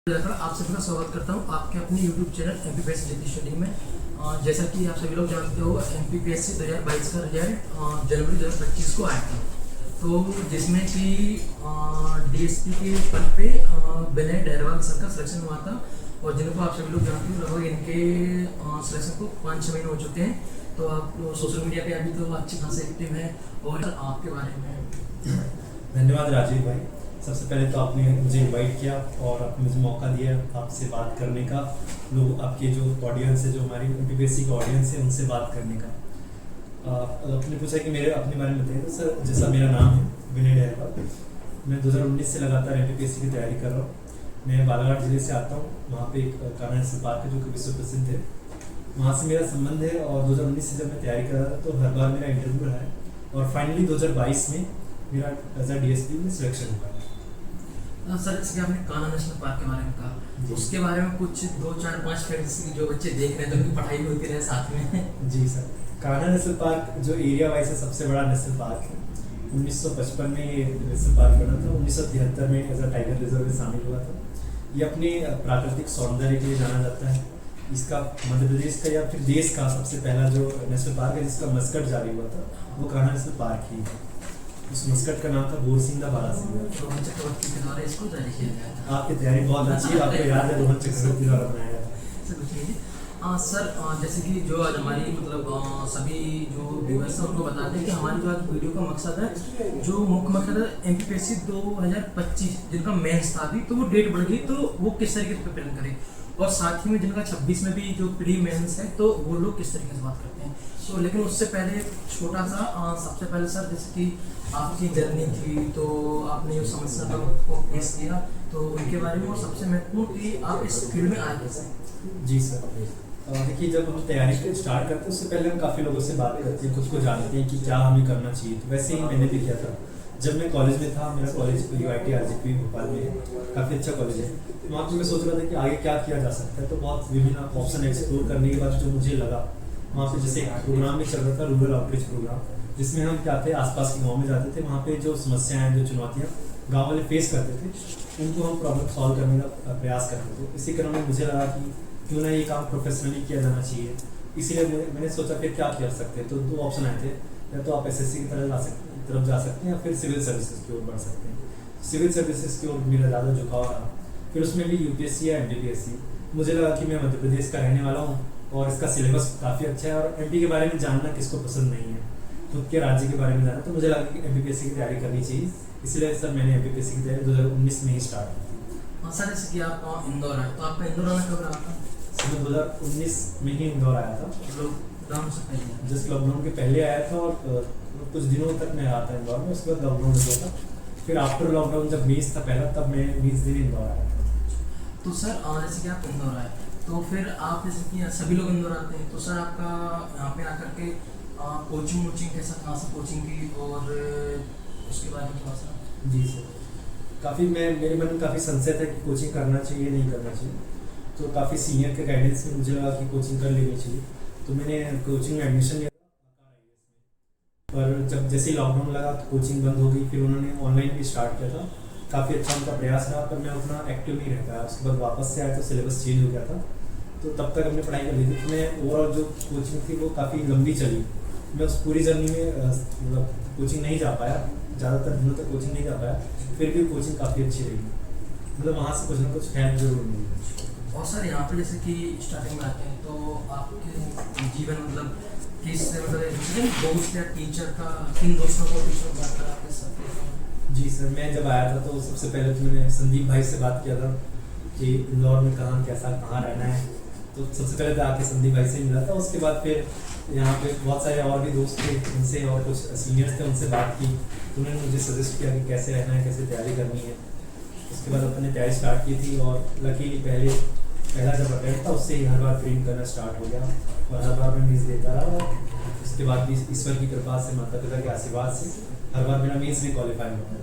आप सभी का स्वागत करता हूं आपके अपने YouTube channel MPPSC JP study में। जैसा कि आप सभी लोग जानते हो एमपीपीएससी 2022 का रिजल्ट जनवरी 2025 को आया था, तो जिसमें कि डीएसपी के पद पे विनय डहरवाल सर का सिलेक्शन हुआ था और जिनको आप सभी लोग जानते हो लगभग इनके सिलेक्शन को 5-6 महीने हो चुके हैं। तो आप सोशल मीडिया पे अभी तो अच्छी खासी एक्टिव हैं और आपके बारे में धन्यवाद राजीव भाई। सबसे पहले तो आपने मुझे इनवाइट किया और आपने मुझे मौका दिया आपसे बात करने का, लोग आपके जो ऑडियंस है, जो हमारी एमपीपीएससी का ऑडियंस है, उनसे बात करने का। आपने पूछा कि मेरे अपने बारे में बताइए। तो सर, जैसा मेरा नाम है विनय डहरवाल, मैं 2019 से लगातार एमपीपीएससी की तैयारी कर रहा हूँ। मैं बालाघाट जिले से आता हूँ। वहाँ पे एक कान्हा नेशनल पार्क है जो कि विश्व प्रसिद्ध है, वहाँ से मेरा संबंध है। और 2019 से जब मैं तैयारी कर रहा था तो हर बार मेरा इंटरव्यू रहा है और फाइनली 2022 में मेरा एज अ डीएसपी में सिलेक्शन हुआ है। सर, जैसे कि आपने कान्हा नेशनल पार्क के बारे में कहा, उसके बारे में कुछ 2-4-5 फैक्ट्स जो बच्चे देख रहे हैं तो उनकी पढ़ाई होती रहे साथ में। जी सर, कान्हा नेशनल पार्क जो एरिया वाइज है सबसे बड़ा नेशनल पार्क है। 1955 में ये नेशनल पार्क बना था, 1973 में एज अ टाइगर रिजर्व में शामिल हुआ था। ये अपने प्राकृतिक सौंदर्य के लिए जाना जाता है। इसका मध्य प्रदेश का या फिर देश का सबसे पहला जो नेशनल पार्क है जिसका मस्कट जारी हुआ था वो कान्हा नेशनल पार्क ही है। उस मस्कट का नाम था बोरसिंगा बारासिंगा। रोहन चक्रवर्ती के द्वारा इसको जारी किया गया था। आपकी तैयारी बहुत अच्छी है, आपको याद है रोहन चक्रवर्ती द्वारा बनाया गया था। सर, जैसे कि जो आज हमारी सभी जो व्यूअर्स हैं उनको बताते हैं कि हमारी जो आज वीडियो का मकसद है, जो मुख्य मकसद है एमपीपीएससी 2025 जिनका मेंस था अभी, तो वो डेट बढ़ गई तो वो किस तरीके से प्रिपेयर करें, और साथ ही में जिनका 26 में भी जो प्री मेंस है तो वो लोग किस तरीके से बात करते हैं। तो लेकिन उससे पहले छोटा सा सबसे पहले सर, जैसे कि आपकी जर्नी थी तो आपने जो समस्या को फेस किया तो उनके बारे में, और सबसे महत्वपूर्ण कि आप इस फील्ड में आए कैसे। जी सर, देखिए जब हम तैयारी स्टार्ट करते हैं उससे पहले हम काफ़ी लोगों से बात करते हैं, खुद को जानते हैं कि क्या हमें करना चाहिए। तो वैसे ही मैंने भी किया था। जब मैं कॉलेज में था, मेरा कॉलेज UIT RGP भोपाल में है, काफ़ी अच्छा कॉलेज है। तो वहाँ पर मैं सोच रहा था कि आगे क्या किया जा सकता है। तो बहुत विभिन्न ऑप्शन एक्सप्लोर करने के बाद जो मुझे लगा, वहाँ पे जैसे एक प्रोग्राम में चल रहा था रूरल आउटरीच प्रोग्राम, जिसमें हम क्या थे आसपास के गाँव में जाते थे। वहाँ पे जो समस्याएं, जो चुनौतियाँ गाँव वाले फेस करते थे, उनको हम प्रॉब्लम सॉल्व करने का प्रयास करते थे। इसी क्रम में मुझे लगा कि क्यों ना ये काम प्रोफेशनली किया जाना चाहिए। इसीलिए मैंने सोचा फिर क्या कर सकते हैं। तो 2 ऑप्शन आए थे, या तो आप SSC की तरफ जा सकते हैं या फिर सिविल सर्विसेज की ओर बढ़ सकते हैं। सिविल सर्विसेज की ओर मेरा ज़्यादा झुकाव रहा। फिर उसमें भी UPSC या MPPSC। मुझे लगा कि मैं मध्य प्रदेश का रहने वाला हूँ और इसका सिलेबस काफ़ी अच्छा है, और MP के बारे में जानना किसको पसंद नहीं है, खुद के राज्य के बारे में जानना। तो मुझे लगा कि MPPSC की तैयारी करनी चाहिए। इसलिए सर मैंने MPPSC की तैयारी 2019 में ही स्टार्ट की थी। सर, जैसे कि आप इंदौर आए, तो आपका इंदौर आना कब रहा था? मैं 2019 में ही इंदौर आया था। लॉकडाउन से पहले? जस्ट लॉकडाउन के पहले आया था और कुछ दिनों तक मैं रहा था इंदौर में। उसके बाद लॉकडाउन हो गया था। फिर आफ्टर लॉकडाउन जब 20 था पहला, तब मैं 20 दिन इंदौर आया था। तो सर, जैसे कि आप इंदौर आए तो फिर आप, जैसे कि सभी लोग इंदौर आते हैं, तो सर आपका यहाँ पे आकर के कोचिंग कैसा, कहाँ से कोचिंग की, और उसके बारे में थोड़ा सा। जी सर, काफ़ी मेरे मन में काफ़ी संशय था कि कोचिंग करना चाहिए नहीं करना चाहिए। तो काफ़ी सीनियर के गाइडेंस में मुझे लगा कि कोचिंग कर लेनी चाहिए। तो मैंने कोचिंग में एडमिशन लिया, पर जब जैसे ही लॉकडाउन लगा तो कोचिंग बंद हो गई। फिर उन्होंने ऑनलाइन भी स्टार्ट किया था, काफ़ी अच्छा उनका प्रयास रहा, पर मैं उतना एक्टिव नहीं रह पाया। उसके बाद वापस से आया तो सिलेबस चेंज हो गया था, तो तब तक हमने पढ़ाई कर ली थी। तो मैं ओवरऑल जो कोचिंग थी वो काफ़ी लंबी चली। मैं उस पूरी जर्नी में मतलब कोचिंग नहीं जा पाया, ज़्यादातर दिनों तक कोचिंग नहीं जा पाया। फिर भी कोचिंग काफ़ी अच्छी रही, मतलब वहाँ से कुछ ना कुछ हेल्प जरूर मिली। और सर, यहाँ पे जैसे कि स्टार्टिंग में आते हैं तो आपके जीवन मतलब किस दोस्त या टीचर का, किन दोस्तों को टीचर बात करा आपके साथ? जी सर, मैं जब आया था तो सबसे पहले तो मैंने संदीप भाई से बात किया था कि इंदौर में कहाँ रहना है। तो सबसे पहले तो आके संदीप भाई से मिला था। उसके बाद फिर यहाँ पे बहुत सारे और भी दोस्त थे, उनसे और कुछ सीनियर्स थे, उनसे बात की। उन्होंने मुझे सजेस्ट किया कि कैसे रहना है, कैसे तैयारी करनी है। उसके बाद अपने तैयारी स्टार्ट की थी, और लकीली पहला जब अटेम्प्ट था उससे ही हर बार प्रिंट करना स्टार्ट हो गया, और हर बार मैं मीन्स देता रहा। उसके बाद भी ईश्वर की कृपा से, माता पिता के आशीर्वाद से हर बार मेरा मीन्स भी क्वालिफाई हुआ है।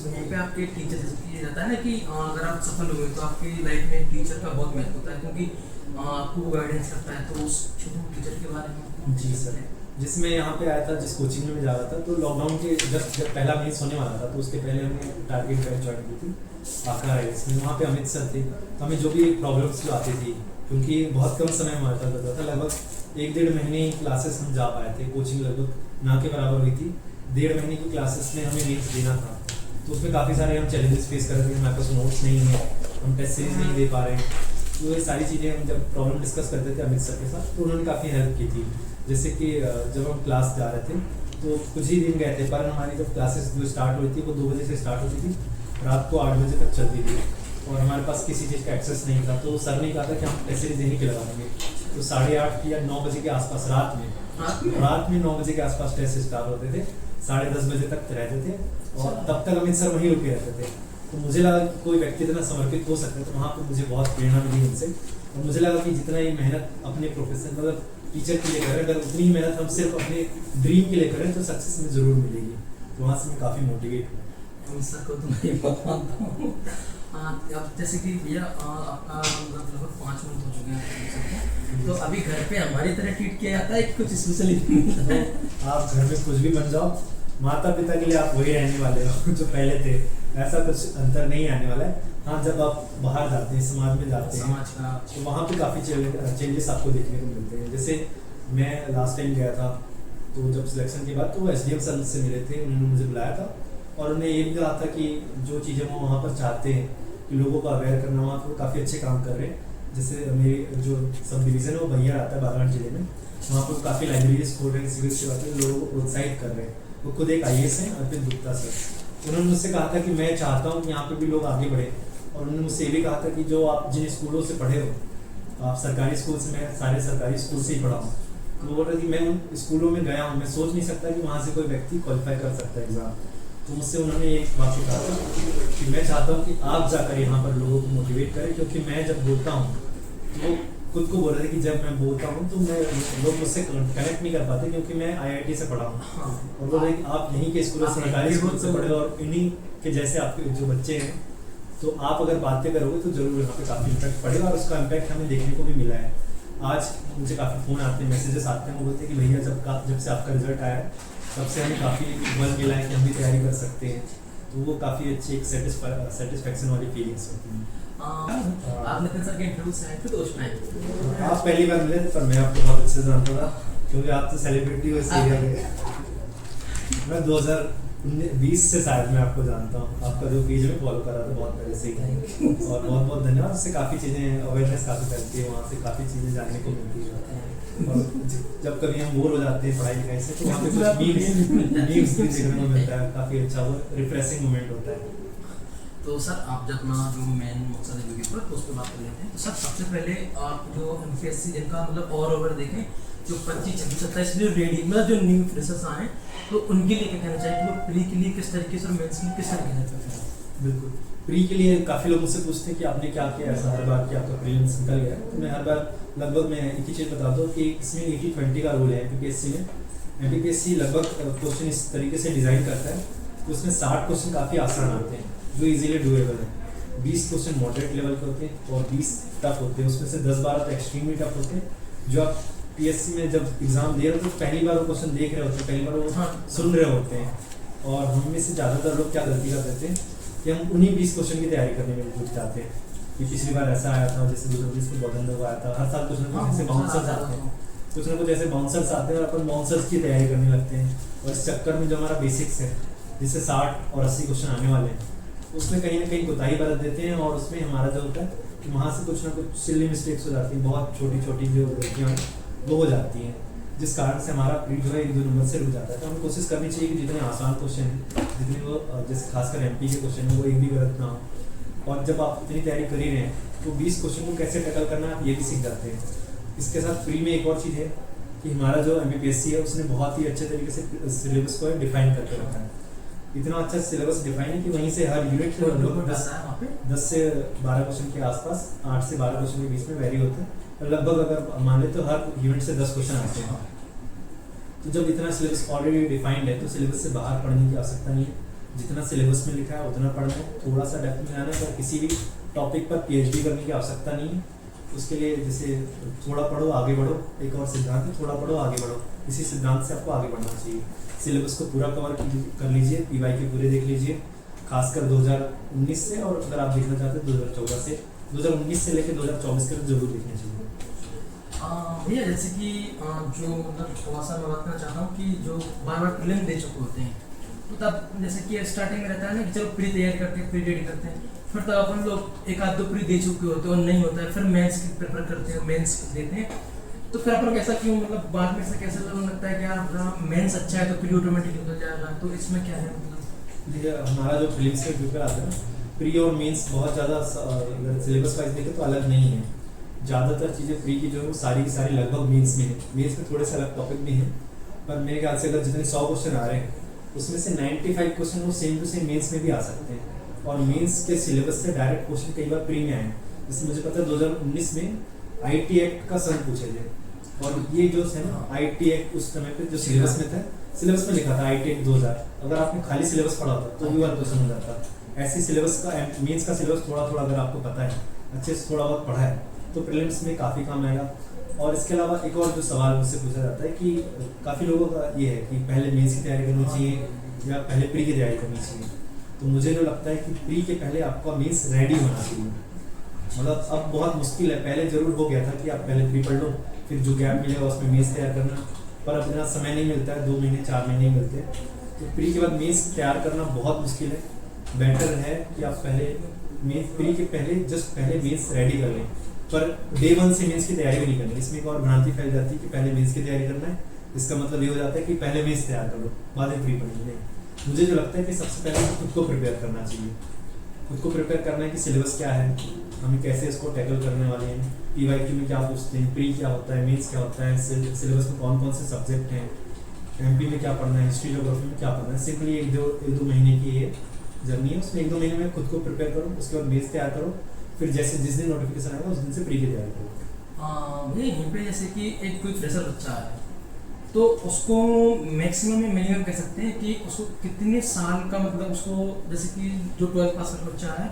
यहीं पे आपके टीचर, जैसे ये रहता है ना कि अगर आप सफल हुए तो आपकी लाइफ में टीचर का बहुत महत्व होता है, क्योंकि आपको गाइडेंस करता है। तो उस टीचर के बारे में। जी सर, जिसमें यहाँ पे आया था, जिस कोचिंग में मैं जा रहा था, तो लॉकडाउन के जब पहला मेंस होने वाला था, तो उसके पहले हमने टारगेट बैच ज्वाइन की थी आकर आईएएस में। वहाँ पे अमित सर थे, तो हमें जो भी प्रॉब्लम्स जो आती थी, क्योंकि बहुत कम समय हमारे पास बचा था, लगभग 1-1.5 महीने क्लासेस हम जा पाए थे, कोचिंग लगभग ना के बराबर हुई थी। 1.5 महीने की क्लासेस में हमें मेंस देना था, तो उसमें काफ़ी सारे हम चैलेंजेस फेस कर रहे थे। हमारे पास नोट्स नहीं है, हम टेस्ट सीरीज नहीं दे पा रहे हैं, तो ये सारी चीज़ें हम जब प्रॉब्लम डिस्कस करते थे अमित सर के साथ, तो उन्होंने काफ़ी हेल्प की थी। जैसे कि जब हम क्लास जा रहे थे तो कुछ ही दिन गए थे, पर हमारी जब क्लासेस जो स्टार्ट हुई थी वो 2 बजे से स्टार्ट होती थी, रात को 8 बजे तक चलती थी, और हमारे पास किसी चीज़ का एक्सेस नहीं था। तो सर ने कहा था कि हम टेस्ट सीरीज यहीं पे लगा देंगे, तो 8:30 या 9 बजे के आसपास रात में 9 बजे के आसपास टेस्ट स्टार्ट होते थे, 10:30 बजे तक रहते थे, और तब तक अमित सर वहीं रुके रहते थे। तो मुझे लगा कि कोई व्यक्ति इतना समर्पित हो सकता है, तो वहाँ पर मुझे बहुत प्रेरणा मिली उनसे, और मुझे लगा कि जितना ये मेहनत अपने प्रोफेशन मतलब टीचर के लिए करें, अगर उतनी ही मेहनत हम सिर्फ अपने ड्रीम के लिए करें तो सक्सेस हमें ज़रूर मिलेगी। तो वहाँ से मैं काफ़ी मोटिवेट हुआ। अमित सर को तो मैं बहुत मानता हूँ। अब जैसे कि भैया आपका लगभग 5 मिनट हो चुके हैं, तो अभी घर पे हमारी तरह ट्रीट किया जाता है, कुछ स्पेशली आप घर में कुछ भी बन जाओ, माता पिता के लिए आप वही रहने वाले हो जो पहले थे, ऐसा कुछ अंतर नहीं आने वाला है। हाँ, जब आप बाहर जाते हैं, समाज में जाते हैं, समाज का, तो वहाँ पे काफ़ी चेंजेस आपको देखने को मिलते हैं। जैसे मैं लास्ट टाइम गया था, तो जब सिलेक्शन के बाद तो वो एसडीएम सर से मिले थे, उन्होंने मुझे बुलाया था, और उन्होंने ये भी कहा था कि जो चीज़ें वो वहाँ पर चाहते हैं कि लोगों को अवेयर करना, वहाँ पर काफ़ी अच्छे काम कर रहे हैं। जैसे मेरी जो सब डिवीज़न है वो भैया आता है बालाघाट जिले में, वहाँ पर काफ़ी लाइब्रेरीज खोल रहे हैं, सिविल सेवा के लोगों को प्रोत्साहित कर रहे हैं। वो खुद एक आईएएस हैं, अर्पित गुप्ता सर। उन्होंने मुझसे कहा था कि मैं चाहता हूँ कि यहाँ पे भी लोग आगे बढ़े, और उन्होंने मुझसे ये भी कहा था कि जो आप जिन स्कूलों से पढ़े हो, आप सरकारी स्कूल से, मैं सारे सरकारी स्कूल से ही पढ़ा हूँ, तो बोल रहे कि मैं उन स्कूलों में गया हूँ, मैं सोच नहीं सकता कि वहाँ से कोई व्यक्ति क्वालिफाई कर सकता है एग्ज़ाम। तो मुझसे उन्होंने एक बात कहा था कि मैं चाहता हूँ कि आप जाकर यहाँ पर लोगों को मोटिवेट करें, क्योंकि मैं जब बोलता हूँ तो वो खुद को बोल रहे थे कि जब मैं बोलता हूँ तो मैं लोग मुझसे कनेक्ट नहीं कर पाते, क्योंकि मैं आईआईटी से पढ़ा हूँ। और बोल रहे कि आप यहीं के स्कूलों से, सरकारी स्कूल से पढ़े, और इन्हीं के जैसे आपके जो बच्चे हैं, तो आप अगर बातें करोगे तो ज़रूर यहाँ पे काफ़ी इम्पैक्ट पड़ेगा, और उसका इम्पैक्ट हमें देखने को भी मिला है। आज मुझे काफ़ी फ़ोन आते हैं, मैसेजेस आते हैं, वो बोलते हैं कि भैया जब से आपका रिजल्ट आया है तब से हमें काफ़ी बल मिला है कि हम भी तैयारी कर सकते हैं। तो वो काफ़ी अच्छी एक सेटिस्फैक्शन वाली फीलिंग्स होती हैं। आप नितिन सर के इंटरव्यू से आए थे, तो उसमें आप पहली बार मिले थे, पर मैं आपको बहुत अच्छे से जानता था, क्योंकि आप तो सेलिब्रिटी हो इस एरिया में। मैं 2020 से शायद मैं आपको जानता हूँ, आपका जो पेज में फॉलो कर रहा था बहुत पहले से ही, और बहुत बहुत धन्यवाद। उससे काफ़ी चीज़ें अवेयरनेस काफ़ी फैलती है, वहाँ से काफ़ी चीज़ें जानने को मिलती है। और जब कभी हम बोर हो जाते हैं पढ़ाई लिखाई से, तो वहाँ पे कुछ मीम्स भी देखने को मिलता है, काफ़ी अच्छा वो रिफ्रेशिंग मोमेंट होता है। तो सर आप जब अपना जो मेन मकसद है वीडियो पर, तो उस पर बात कर लेते हैं। तो सर सबसे पहले आप जो एमपीएससी जिनका मतलब ओवर देखें, जो 25, 26, 27 जो रेडी मतलब जो न्यू फ्रेशर्स आए, तो उनके लिए क्या कहना चाहिए, वो प्री के लिए किस तरीके से और मेंस के लिए किस तरीके से कहना चाहिए? बिल्कुल, प्री के लिए काफ़ी लोग मुझसे पूछते हैं कि आपने क्या किया ऐसा हर बार कि आपका प्रीलिम्स निकल गया। तो मैं हर बार लगभग मैं एक ही चीज़ बताता हूँ कि इसमें 80-20 का रूल है एमपीएससी में। एमपीएससी लगभग क्वेश्चन इस तरीके से डिज़ाइन करता है कि उसमें 60 क्वेश्चन काफ़ी आसान आते हैं जो इजीली डूएबल है, 20 क्वेश्चन मॉडरेट लेवल के होते हैं और 20 टफ होते हैं। उसमें से 10-12 तो एक्सट्रीमली टफ होते हैं, जो आप पीएससी में जब एग्जाम दे रहे हो तो पहली बार वो क्वेश्चन देख रहे होते हैं, पहली बार वो सुन रहे होते हैं। और हम में से ज़्यादातर लोग क्या गलती कर देते हैं कि हम उन्हीं 20 क्वेश्चन की तैयारी करने में जुट जाते हैं कि पिछली बार ऐसा आया था, जैसे 2020 में बहुत अंदर आया था। हर साल कुछ ना कुछ ऐसे बाउंसर्स आते हैं, कुछ ना कुछ ऐसे बाउंसर्स आते हैं और अपन बाउंसर्स की तैयारी करने लगते हैं। और इस चक्कर में जो हमारा बेसिक्स है, जिससे 60 और 80 क्वेश्चन आने वाले हैं, उसमें कहीं ना कहीं कोताही बरत देते हैं। और उसमें हमारा जो होता है कि वहाँ से कुछ ना कुछ सिली मिस्टेक्स हो जाती हैं, बहुत छोटी छोटी जो गलतियाँ वो हो जाती हैं, जिस कारण से हमारा प्री जो है 1-2 नंबर से रुक जाता है। तो हमें कोशिश करनी चाहिए कि जितने आसान क्वेश्चन हैं, जितने वो जैसे खासकर एमपी के क्वेश्चन हैं, वो एक भी गलत ना हो। और जब आप इतनी तैयारी कर ही रहे हैं तो 20 क्वेश्चन को कैसे टैकल करना है आप ये भी सीख जाते हैं। इसके साथ प्री में एक और चीज़ है कि हमारा जो एमपीएससी है उसने बहुत ही अच्छे तरीके से सिलेबस को डिफाइन करके रखा है। इतना अच्छा सिलेबस डिफाइन है कि वहीं से हर यूनिट 10 से 12 क्वेश्चन के आसपास, 8 से 12 क्वेश्चन के बीच में वेरी होते हैं। लगभग अगर मान ले तो हर यूनिट से 10 क्वेश्चन आते हैं। तो जब इतना सिलेबस ऑलरेडी डिफाइंड है तो सिलेबस से बाहर पढ़ने की आवश्यकता नहीं है। जितना सिलेबस में लिखा है उतना पढ़ना है, थोड़ा सा डेप्थ में जाना है। पर किसी भी टॉपिक पर पीएचडी करने की आवश्यकता नहीं है। उसके लिए जैसे थोड़ा पढ़ो आगे बढ़ो, एक और सिद्धांत है थोड़ा पढ़ो आगे बढ़ो, इसी सिद्धांत से आपको आगे बढ़ना चाहिए। सिलेबस को पूरा कवर कर लीजिए, पीवाई के पूरे देख लीजिए, खासकर 2019 से, और अगर आप देखना चाहते हैं 2014 से, 2019 से लेकर 2024 के जरूर देखने चाहिए। भैया जैसे कि जो मतलब थोड़ा सा मैं बात करना चाहता हूँ कि जो बार बार प्रीलिम दे चुके होते हैं, तो तब जैसे कि स्टार्टिंग में रहता है ना कि चलो प्री तैयारी करते हैं, प्री रेडी करते हैं, फिर तब अपन लोग एक आध दो प्री दे चुके होते हैं और नहीं होता है, फिर मेंस की प्रेफर करते हैं, मेंस देते हैं, तो फिर अपन को ऐसा क्यों, मतलब बाद में से कैसे लगता है कि यार मेंस अच्छा है तो प्री ऑटोमेटिक निकल जाएगा, तो इसमें क्या है मतलब? देखिए हमारा जो प्रीलिम्स का पेपर आता है ना, प्री और मेंस बहुत ज़्यादा अगर सिलेबस वाइज देखें तो अलग नहीं है। ज़्यादातर चीज़ें प्री की जो है वो सारी की सारी लगभग मेंस में है, मेंस में थोड़े से अलग टॉपिक भी हैं, पर मेरे ख्याल से अगर जितने 100 क्वेश्चन आ रहे हैं उसमें से 95 क्वेश्चन वो सेम टू सेम मेंस में भी आ सकते हैं, और मेंस के सिलेबस से डायरेक्ट क्वेश्चन कई बार प्री में आए। जैसे मुझे पता है 2019 में IT एक्ट का सन पूछे थे, और ये जो है ना IT एक्ट उस समय पे जो सिलेबस में था, सिलेबस में लिखा था IT एक्ट 2000, अगर आपने खाली सिलेबस पढ़ा होता तो भी बार क्वेश्चन हो जाता। ऐसी सिलेबस का मेंस का सिलेबस थोड़ा थोड़ा अगर आपको पता है, अच्छे से थोड़ा बहुत पढ़ा है, तो प्रीलिम्स में काफ़ी काम आएगा। और इसके अलावा एक और जो सवाल मुझसे पूछा जाता है कि काफ़ी लोगों का ये है कि पहले मेंस की तैयारी करनी चाहिए या पहले प्री की तैयारी करनी चाहिए। तो मुझे जो लगता है कि प्री के पहले आपका मेंस रेडी होना चाहिए। मतलब अब बहुत मुश्किल है, पहले ज़रूर हो गया था कि आप पहले प्री पढ़ लो, फिर जो गैप मिलेगा उसमें मेंस तैयार करना, पर अब इतना समय नहीं मिलता है, 2 महीने 4 महीने ही मिलते हैं, तो प्री के बाद मेंस तैयार करना बहुत मुश्किल है। बेटर है कि आप पहले मेंस, प्री के पहले जस्ट पहले मेंस रेडी कर लें, पर डे 1 से मेंस की तैयारी भी नहीं करनी। इसमें एक और भ्रांति फैल जाती है कि पहले मेंस की तैयारी करना है, इसका मतलब ये हो जाता है कि पहले मेंस तैयार कर लो बाद में प्री पढ़नी है। मुझे जो लगता है कि सबसे पहले तो खुद को प्रिपेयर करना चाहिए, खुद को प्रिपेयर करना है कि सिलेबस क्या है, हमें कैसे इसको टैकल करने वाले हैं, PYQ में क्या पूछते हैं, प्री क्या होता है, मेंस क्या होता है, सिलेबस में कौन कौन से सब्जेक्ट हैं, MP में क्या पढ़ना है, हिस्ट्री ज्योग्राफी में क्या पढ़ना है। सिंपली एक दो महीने की ये जर्नी है, उसमें 1-2 महीने में खुद को प्रिपेयर करो, उसके बाद मेंस तैयार करो, फिर जैसे जिस दिन नोटिफिकेशन आएगा उस दिन से प्री की तैयारी करो। भैया यहीं पे जैसे कि एक कोई फ्रेशर बच्चा है, तो उसको मैक्सिमम में मिनिमम कह सकते हैं कि उसको कितने साल का, मतलब उसको जैसे कि जो 12th पास का बच्चा है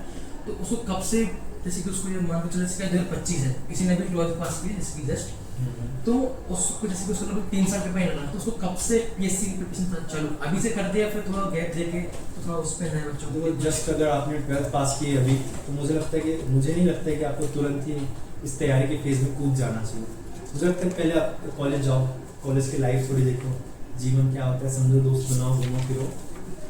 तो उसको कब से, जैसे कि उसको ये मान के चलो जैसे 2025 है, किसी ने भी 12th पास की जैसे कि जस्ट, तो उसको जैसे कि उसको लगभग 3 साल के पहले लगा, तो उसको कब से PSC की प्रिपरेशन चालू अभी से कर दिया, फिर थोड़ा गैप देके तो थोड़ा उस पर नए बच्चों को? जस्ट अगर आपने 12th पास की अभी, तो मुझे नहीं लगता है कि आपको तुरंत ही इस तैयारी के फेज में कूद जाना चाहिए। मुझे लगता है पहले आप कॉलेज जाओ, कॉलेज की लाइफ थोड़ी देखो, जीवन क्या होता है समझो, दोस्त बनाओ, घूमो फिरो,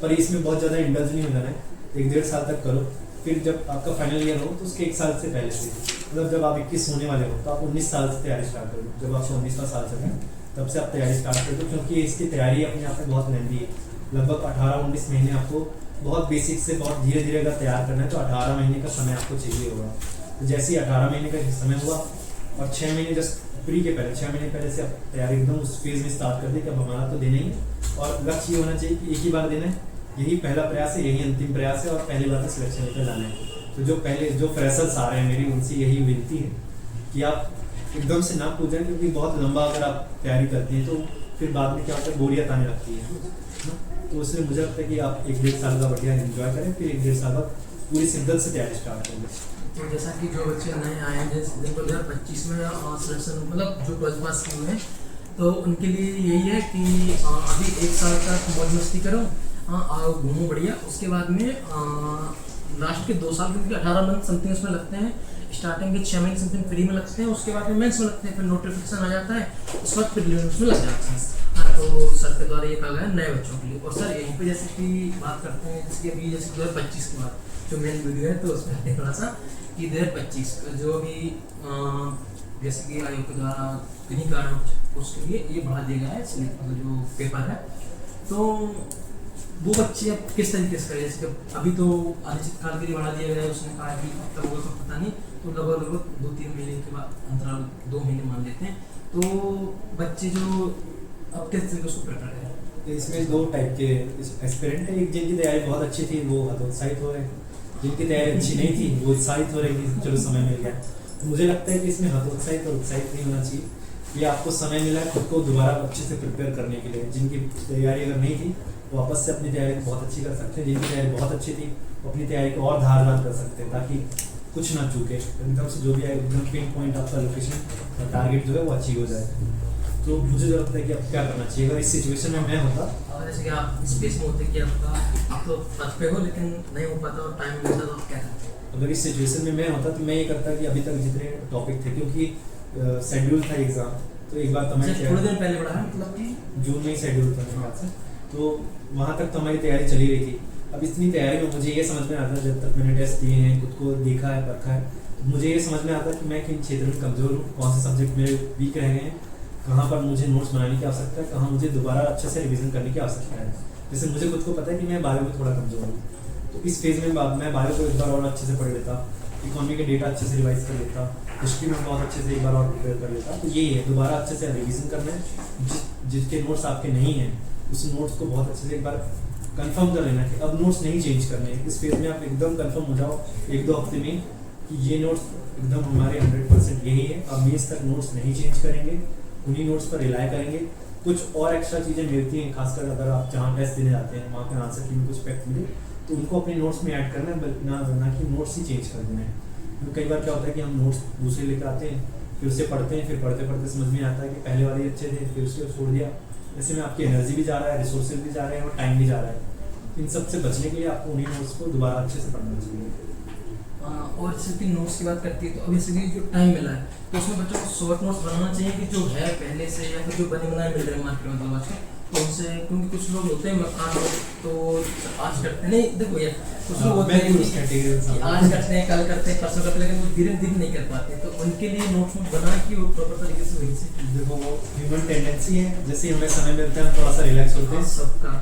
पर इसमें बहुत ज़्यादा इंडल्ज नहीं हो जाना है। 1-1.5 साल तक करो, फिर जब आपका फाइनल ईयर हो तो उसके 1 साल से पहले से, मतलब जब आप 21 होने वाले हो तो आप 19 साल से तैयारी स्टार्ट करो। जब आपको 19वां साल चल रहा है तब से आप तैयारी स्टार्ट कर दो, क्योंकि इसकी तैयारी अपने आप में बहुत लेंदी है। लगभग 18-19 महीने आपको बहुत बेसिक से बहुत धीरे धीरे अगर तैयार करना है तो 18 महीने का समय आपको चाहिए होगा। तो जैसे ही 18 महीने का समय हुआ और 6 महीने जस्ट प्री के पहले 6 महीने पहले से आप तैयारी एकदम उस फेज में स्टार्ट कर दी कि अब हमारा तो देना ही है, और लक्ष्य ये होना चाहिए कि एक ही बार देना है, यही पहला प्रयास है, यही अंतिम प्रयास है, और पहली बार में सिलेक्शन लेकर जाना है। तो जो फ्रेशर्स आ रहे हैं मेरी उनसे यही विनती है कि आप एकदम से ना कूद जाएं, क्योंकि बहुत लंबा अगर आप तैयारी करते हैं तो फिर बाद में क्या होता है, बोरियत आने लगती है। तो इसलिए मुझे लगता है कि आप 1-1.5 साल का बढ़िया एंजॉय करें, फिर 1-1.5 साल बाद पूरी शिद्दत से तैयारी स्टार्ट करेंगे। तो जैसा कि जो बच्चे नए आए हैं जिनको 2025 में सिलेक्शन, मतलब जो 12th पास किए हुए हैं, तो उनके लिए यही है कि अभी 1 साल तक मौज मस्ती करो, आओ घूमो बढ़िया, उसके बाद में लास्ट के 2 साल, क्योंकि 18 मंथ समथिंग उसमें लगते हैं, स्टार्टिंग के 6 महीने समथिंग फ्री में लगते हैं, उसके बाद में मेंस में लगते हैं, फिर नोटिफिकेशन आ जाता है, उस वक्त प्रीलिम्स में लग जाते हैं। हाँ, तो सर के द्वारा ये कहा गया है नए बच्चों के लिए। और सर यहीं पे जैसे कि बात करते हैं, जैसे कि अभी जैसे 2025 के बाद जो मेन वीडियो है तो उसमें थोड़ा सा कि 2025 जो अभी जैसे कि आयोग के द्वारा किन्हीं कारण उसके लिए ये बढ़ा दिया गया है जो पेपर है, तो वो बच्चे अब किस तरीके से करें? जैसे कि अभी तो अनिश्चित काल के लिए बढ़ा दिया गया है, उसने कहा कि अब तक होगा तो पता नहीं, तो लगभग 2-3 महीने के बाद अंतराल 2 महीने मान लेते हैं, तो बच्चे जो अब किस तरीके से प्रेफर करें? इसमें 2 टाइप के एस्पिरेंट है, एक जिनकी तैयारी बहुत अच्छी थी वो हतोत्साहित हो रहे हैं, जिनकी तैयारी अच्छी नहीं थी वो उत्साहित हो रहे हैं कि चलो समय मिल गया। तो मुझे लगता है कि इसमें हतोत्साहित और उत्साहित नहीं होना चाहिए, ये आपको समय मिला है खुद को दोबारा अच्छे से प्रिपेयर करने के लिए। जिनकी तैयारी अगर नहीं थी वापस से अपनी तैयारी बहुत अच्छी कर सकते हैं, जिनकी तैयारी बहुत अच्छी थी वो अपनी तैयारी को और धारदार कर सकते हैं, ताकि कुछ ना चूके, एकदम से जो भी है एकदम पिन पॉइंट आपका लोकेशन टारगेट जो है वो अचीव हो जाए। तो मुझे जो लगता है कि अब क्या करना चाहिए, अगर इस सिचुएशन में मैं होता, और जैसे कि आप स्पेस में होते कि आपका आप तो पथ पे हो लेकिन नहीं हो पाता और टाइम मिलता तो आप क्या करते? अगर इस सिचुएशन में मैं होता तो मैं ये करता कि अभी तक जितने टॉपिक थे, क्योंकि शेड्यूल था एग्ज़ाम, तो एक बार तो मैं थोड़े दिन पहले पढ़ा है, मतलब कि जून में ही शेड्यूल था मेरे ख्याल से, तो वहाँ तक तो हमारी तैयारी चली रही थी। अब इतनी तैयारी में मुझे ये समझ में आता है, जब तक मैंने टेस्ट दिए हैं, खुद को देखा है, परखा है, तो मुझे ये समझ में आता है कि मैं किन क्षेत्र में कमज़ोर हूँ, कौन से सब्जेक्ट मेरे वीक रह गए हैं, कहाँ पर मुझे नोट्स बनाने की आवश्यकता है, कहाँ मुझे दोबारा अच्छे से रिवीजन करने की आवश्यकता है। जैसे मुझे खुद को पता है कि मैं बायो में थोड़ा कमज़ोर हूँ, तो इस फेज़ में मैं बायो को एक बार और अच्छे से पढ़ लेता, इकोनॉमी के डेटा अच्छे से रिवाइज कर लेता, हिस्ट्री में बहुत अच्छे से एक बार और प्रिपेयर कर लेता। तो यही है, दोबारा अच्छे से रिवीजन करना है, जिसके नोट्स आपके नहीं हैं उस नोट्स को बहुत अच्छे से एक बार कंफर्म कर लेना कि अब नोट्स नहीं चेंज करने हैं। इस फेज में आप एकदम कंफर्म हो जाओ 1-2 हफ्ते में कि ये नोट्स एकदम हमारे 100% यही है, अब मीन्स तक नोट्स नहीं चेंज करेंगे, उन्हीं नोट्स पर रिलाय करेंगे। कुछ और एक्स्ट्रा चीज़ें मिलती हैं, खासकर अगर आप जहाँ टेस्ट देने जाते हैं वहाँ के आंसर की भी कुछ फैक्ट मिले तो उनको अपने नोट्स में ऐड करना है, ना कि नोट्स ही चेंज कर देना है। तो कई बार क्या होता है कि हम नोट्स दूसरे लेकर आते हैं, फिर उसे पढ़ते हैं, फिर पढ़ते पढ़ते समझ में आता है कि पहले वाले अच्छे थे, फिर उसको छोड़ दिया। ऐसे में आपकी एनर्जी भी जा रहा है, रिसोर्सेज भी जा रहे हैं और टाइम भी जा रहा है। इन सब से बचने के लिए आपको उन्हीं नोट्स को दोबारा अच्छे से पढ़ना चाहिए। और जैसे कि नोट्स की बात करती है तो अभी से जो टाइम मिला है तो उसमें बच्चों को शॉर्ट नोट्स बनाना चाहिए कि जो है पहले से या फिर जो बने बनाए मिल रहे हैं मार्केट में मतलब आजकल, तो उनसे, क्योंकि कुछ लोग होते हैं मकान तो आज करते नहीं, देखो यार कुछ लोग होते हैं कि आज करते हैं, कल करते हैं, परसों करते हैं, लेकिन वो धीरे धीरे नहीं कर पाते, तो उनके लिए नोट्स बनाना कि वो प्रॉपर तरीके से वही से। देखो वो ह्यूमन टेंडेंसी है, जैसे हमें समय मिलता है थोड़ा सा रिलैक्स होते हैं, सबका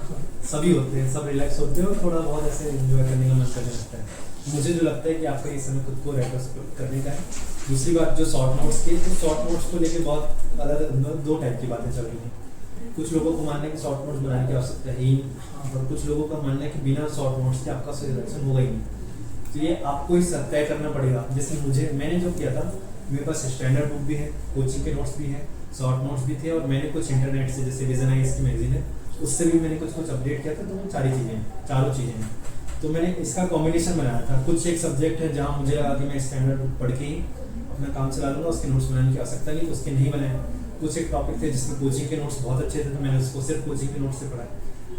सभी होते हैं, सब रिलैक्स होते हैं और थोड़ा बहुत ऐसे एंजॉय करने का मन करने लगता है। मुझे जो लगता है कि आपका ये समय खुद को रेट्रोस्पेक्ट करने का है। दूसरी बात जो शॉर्ट नोट्स की, तो शॉर्ट नोट्स को लेके बहुत अलग 2 टाइप की बातें चल रही हैं। कुछ लोगों को मानना है कि शॉर्ट नोट्स बनाने की आवश्यकता है ही नहीं, और कुछ लोगों का मानना है कि बिना शॉर्ट नोट्स के आपका सिलेक्शन होगा ही नहीं। तो ये आपको ही तय करना पड़ेगा। जैसे मैंने जो किया था, मेरे पास स्टैंडर्ड बुक भी है, कोचिंग के नोट्स भी है, शॉर्ट नोट्स भी थे, और मैंने कुछ इंटरनेट से, जैसे विजन आइज की मैगजीन है उससे भी मैंने कुछ अपडेट किया था। तो वो चारों चीज़ें हैं। तो मैंने इसका कॉम्बिनेशन बनाया था। कुछ एक सब्जेक्ट है जहाँ मुझे लगा कि मैं स्टैंडर्ड बुक पढ़ के ही अपना काम चला लूँगा, उसके नोट्स बनाने की आवश्यकता नहीं, उसके नहीं बनाए। कुछ एक टॉपिक थे जिसमें कोचिंग के नोट्स बहुत अच्छे थे, तो मैंने उसको सिर्फ कोचिंग के नोट्स से पढ़ा।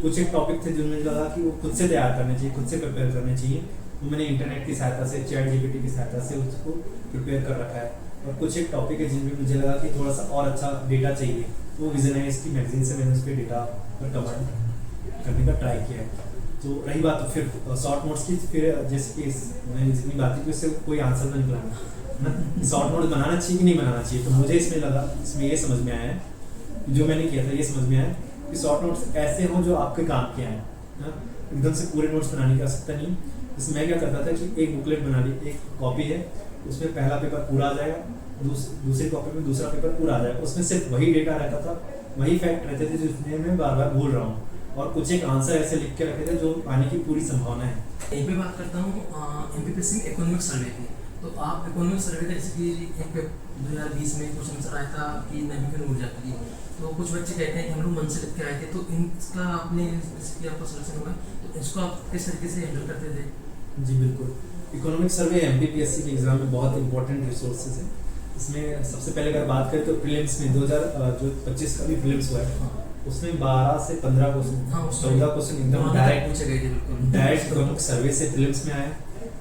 कुछ एक टॉपिक थे जिनमें लगा कि वो खुद से तैयार करने चाहिए, खुद से प्रिपेयर करने चाहिए, तो मैंने इंटरनेट की सहायता से, चैट जीपीटी की सहायता से उसको प्रिपेयर कर रखा है। और कुछ एक टॉपिक है जिनमें मुझे लगा कि थोड़ा सा और अच्छा डेटा चाहिए, तो विजनाइज की मैगजीन से मैंने उस पर डेटा पर कवर करने का ट्राई किया है। तो रही बात तो फिर शॉर्ट नोट्स की, फिर जैसे कि मैंने जितनी बातें की उससे कोई आंसर नहीं निकला ना, शॉर्ट नोट्स बनाना चाहिए कि नहीं बनाना चाहिए। तो मुझे इसमें ये समझ में आया है, जो मैंने किया था ये समझ में आया कि शॉर्ट नोट्स ऐसे हों जो आपके काम के आए ना, एकदम से पूरे नोट्स बनाने की आवश्यकता नहीं। इसमें मैं क्या करता था कि एक बुकलेट बना ली, एक कॉपी है, उसमें पहला पेपर पूरा आ जाएगा, दूसरी कॉपी में दूसरा पेपर पूरा आ जाएगा, उसमें सिर्फ वही डेटा रहता था, वही फैक्ट रहते थे जिसमें मैं बार बार भूल रहा हूँ, और कुछ एक आंसर ऐसे लिख के रखे थे जो पाने की पूरी संभावना है। यहीं पे बात करता हूँ एमपीपीएससी में इकोनॉमिक सर्वे की। तो आप इकोनॉमिक सर्वे का जैसे कि एक 2020 में कुछ आंसर आया था कि नवीकरण ऊर्जा के लिए, तो कुछ बच्चे कहते हैं कि हम लोग मन से लिख के आए थे, तो इसका आपने जैसे आपका सिलेक्शन हुआ तो इसको आप किस तरीके से हैंडल करते थे? जी बिल्कुल, इकोनॉमिक सर्वे एमपीपीएससी के एग्जाम में बहुत इंपॉर्टेंट रिसोर्सेज है। इसमें सबसे पहले अगर बात करें तो प्रीलिम्स में 2025 का भी प्रीलिम्स हुआ है, उसमें 12 से 15 क्वेश्चन, 14 क्वेश्चन एकदम डायरेक्ट पूछे गए थे, बिल्कुल डायरेक्ट इकोनॉमिक सर्वे से प्रीलिम्स में आया।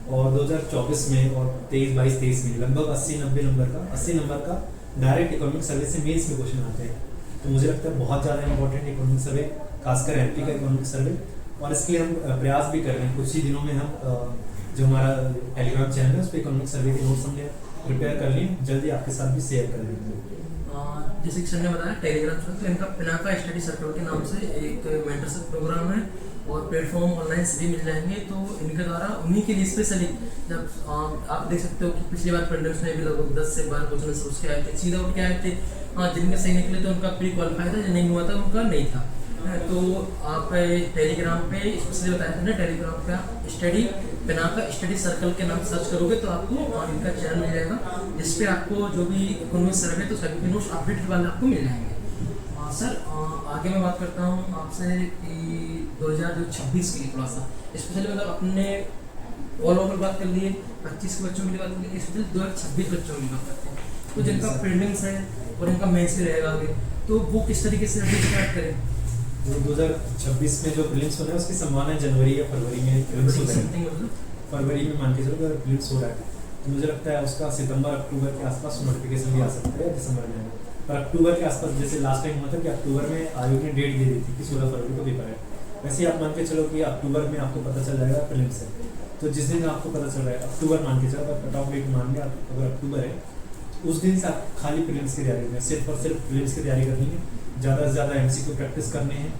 और 2024 में और 23-22-23 में लगभग 80-90 नंबर का डायरेक्ट इकोनॉमिक सर्वे से मेंस में क्वेश्चन आते हैं। तो मुझे लगता है बहुत ज़्यादा इंपॉर्टेंट इकोनॉमिक सर्वे, खासकर एमपी का इकोनॉमिक सर्वे, और इसके लिए हम प्रयास भी कर रहे हैं। कुछ ही दिनों में हम जो हमारा टेलीग्राम चैनल है उस पर इकोनॉमिक सर्वे के नोट्स हमने प्रिपेयर कर लिए, जल्दी आपके साथ भी शेयर कर देंगे। जैसे कि सर ने बताया टेलीग्राम चैनल, तो इनका पिनाका स्टडी सर्कल के नाम से एक मेंटरशिप प्रोग्राम है, और प्लेटफॉर्म ऑनलाइन सभी मिल जाएंगे। तो इनके द्वारा उन्हीं के लिए स्पेशली, जब आप देख सकते हो कि पिछली बार प्रीलिम्स में भी लगभग 10 से 12 क्वेश्चन उसके आए थे, सीधा उठ के आए थे। जिनके सही निकले तो उनका प्री क्वालिफाई था, जो नहीं हुआ था उनका नहीं था। तो आप टेलीग्राम पे स्पेशली बताया था ना, टेलीग्राम पे स्टडी पिनाका स्टडी सर्कल के नाम सर्च करोगे तो आपको इनका चैनल मिल जाएगा, जिसपे आपको जो भी इकोनॉमिक सर्वे तो सभी के नोट्स अपडेट वाले आपको मिल जाएंगे। सर आगे मैं बात करता हूँ आपसे कि 2026 के लिए थोड़ा सा स्पेशली मतलब अपने ऑल ओवर बात कर लिए, 25 बच्चों के लिए बात कर लिए, इस 2026 बच्चों के लिए बात करते हैं। तो जिनका प्रीलिम्स है और इनका मेंस भी रहेगा आगे, तो वो किस तरीके से स्टार्ट करें? तो 2026 में जो प्रीलिम्स होना है उसकी संभावना है जनवरी या फरवरी में प्रीलिम्स हो जाएंगे। फरवरी में मान के चलो अगर प्रीलिम्स हो रहा है तो मुझे लगता है उसका सितंबर अक्टूबर के आसपास नोटिफिकेशन भी आ सकता है, दिसंबर में। पर अक्टूबर के आसपास, जैसे लास्ट टाइम हुआ था कि अक्टूबर में आयोग ने डेट दे दी थी कि 16 फरवरी को पेपर है, वैसे ही आप मान के चलो कि अक्टूबर में आपको पता चल जाएगा प्रीलिम्स है। तो जिस दिन आपको पता चल रहा है अक्टूबर मान के चलो, कट ऑफ डेट मान लिया अगर अक्टूबर है, उस दिन से आप खाली प्रीलिम्स की तैयारी करें, सिर्फ और सिर्फ प्रीलिम्स की तैयारी करनी है। ज़्यादा से ज़्यादा एमसीक्यू प्रैक्टिस करने हैं,